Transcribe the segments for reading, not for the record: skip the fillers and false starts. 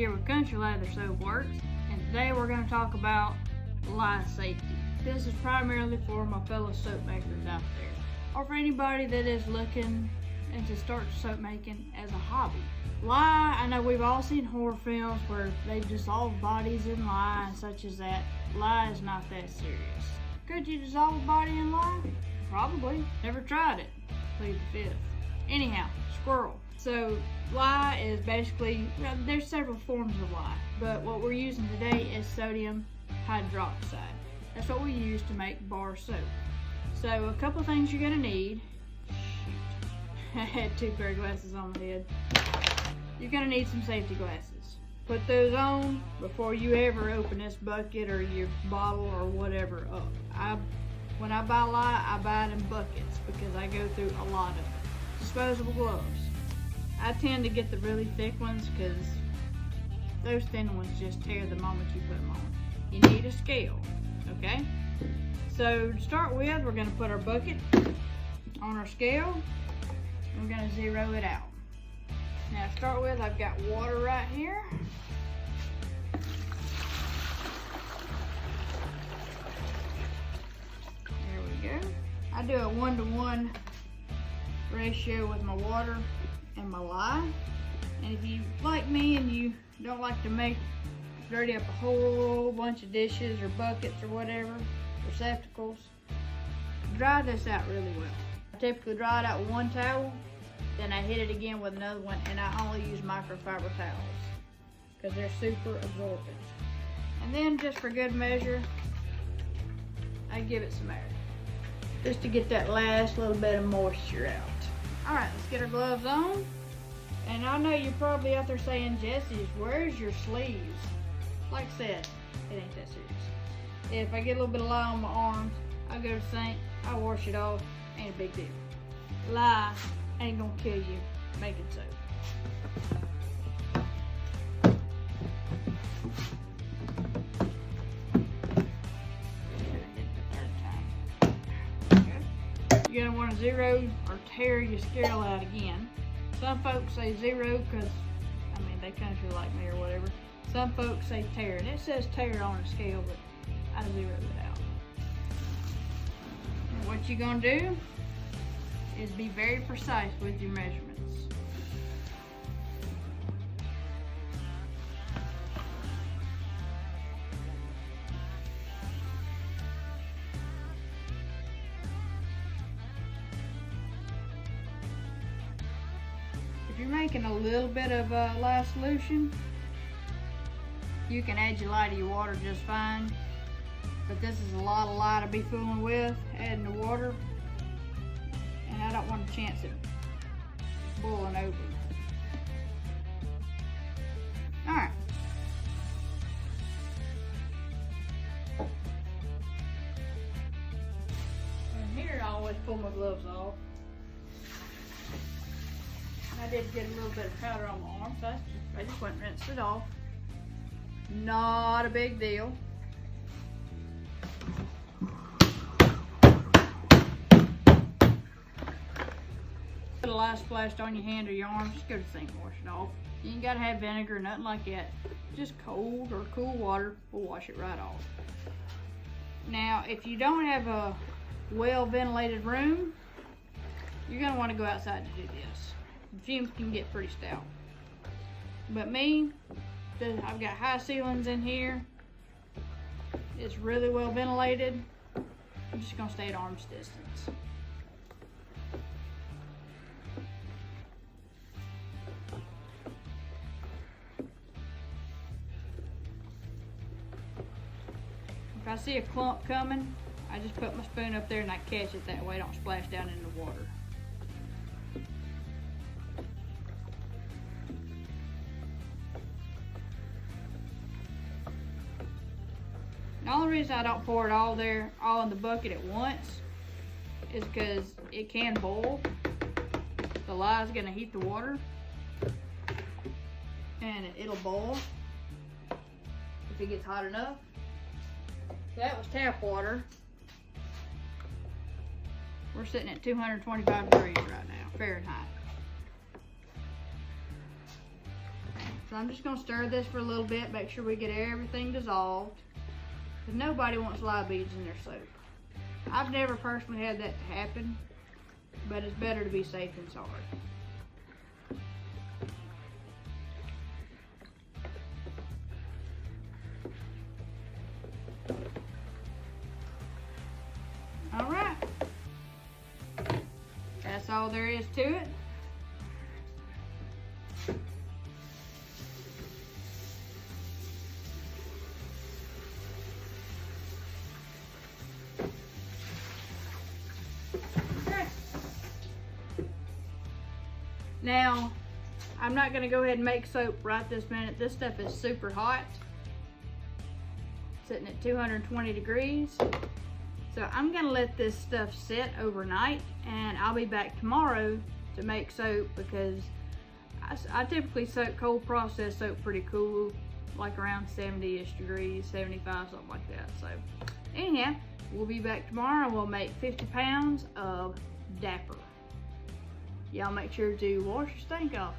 here with Country Lather Soap Works, and today we're going to talk about lye safety. This is primarily for my fellow soap makers out there, or for anybody that is looking to start soap making as a hobby. Lye, I know we've all seen horror films where they dissolve bodies in lye and such as that. Lye is not that serious. Could you dissolve a body in lye? Probably. Never tried it. Plead the fifth. Anyhow, squirrel. So lye is basically, there's several forms of lye, but what we're using today is sodium hydroxide. That's what we use to make bar soap. So a couple things you're gonna need. Shoot, I had two pair of glasses on my head. You're gonna need some safety glasses. Put those on before you ever open this bucket or your bottle or whatever up. When I buy lye, I buy it in buckets because I go through a lot of it. Disposable gloves. I tend to get the really thick ones because those thin ones just tear the moment you put them on. You need a scale, okay? So to start with, we're gonna put our bucket on our scale. And we're gonna zero it out. Now to start with, I've got water right here. There we go. I do a 1-to-1 ratio with my water and my lye. And if you like me and you don't like to dirty up a whole bunch of dishes or buckets or whatever, receptacles, dry this out really well. I typically dry it out with one towel, then I hit it again with another one, and I only use microfiber towels because they're super absorbent. And then just for good measure, I give it some air, just to get that last little bit of moisture out. All right, let's get our gloves on. And I know you're probably out there saying, Jesse, where's your sleeves? Like I said, it ain't that serious. If I get a little bit of lye on my arms, I go to the sink, I wash it off, ain't a big deal. Lye ain't gonna kill you making soap. You're gonna want to zero or tear your scale out again. Some folks say zero because, I mean, they country like me or whatever. Some folks say tear, and it says tear on the scale, but I zeroed it out. And what you're gonna do is be very precise with your measurements. If you're making a little bit of lye solution, you can add your lye to your water just fine. But this is a lot of lye to be fooling with, adding the water. And I don't want a chance of boiling over. Alright. And here I always pull my gloves off. I did get a little bit of powder on my arm, so I just went and rinsed it off. Not a big deal. Put a lye splashed on your hand or your arm, just go to the sink and wash it off. You ain't gotta have vinegar, nothing like that. Just cold or cool water will wash it right off. Now, if you don't have a well-ventilated room, you're gonna wanna go outside to do this. The fumes can get pretty stout. But me, I've got high ceilings in here. It's really well ventilated. I'm just gonna stay at arm's distance. If I see a clump coming, I just put my spoon up there and I catch it that way. I don't splash down in the water. The only reason I don't pour it all in the bucket at once is because it can boil. The lye is gonna heat the water and it'll boil if it gets hot enough. So that was tap water. We're sitting at 225 degrees right now, Fahrenheit. So I'm just gonna stir this for a little bit, make sure we get everything dissolved. Because nobody wants lye beads in their soap. I've never personally had that to happen, but it's better to be safe than sorry. Alright. That's all there is to it. Now, I'm not going to go ahead and make soap right this minute. This stuff is super hot. Sitting at 220 degrees. So I'm going to let this stuff sit overnight, and I'll be back tomorrow to make soap, because I typically soak cold process soap pretty cool, like around 70-ish degrees, 75, something like that. So anyhow, we'll be back tomorrow and we'll make 50 pounds of Dapper. Y'all make sure to wash your stink off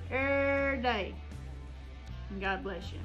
every day. And God bless you.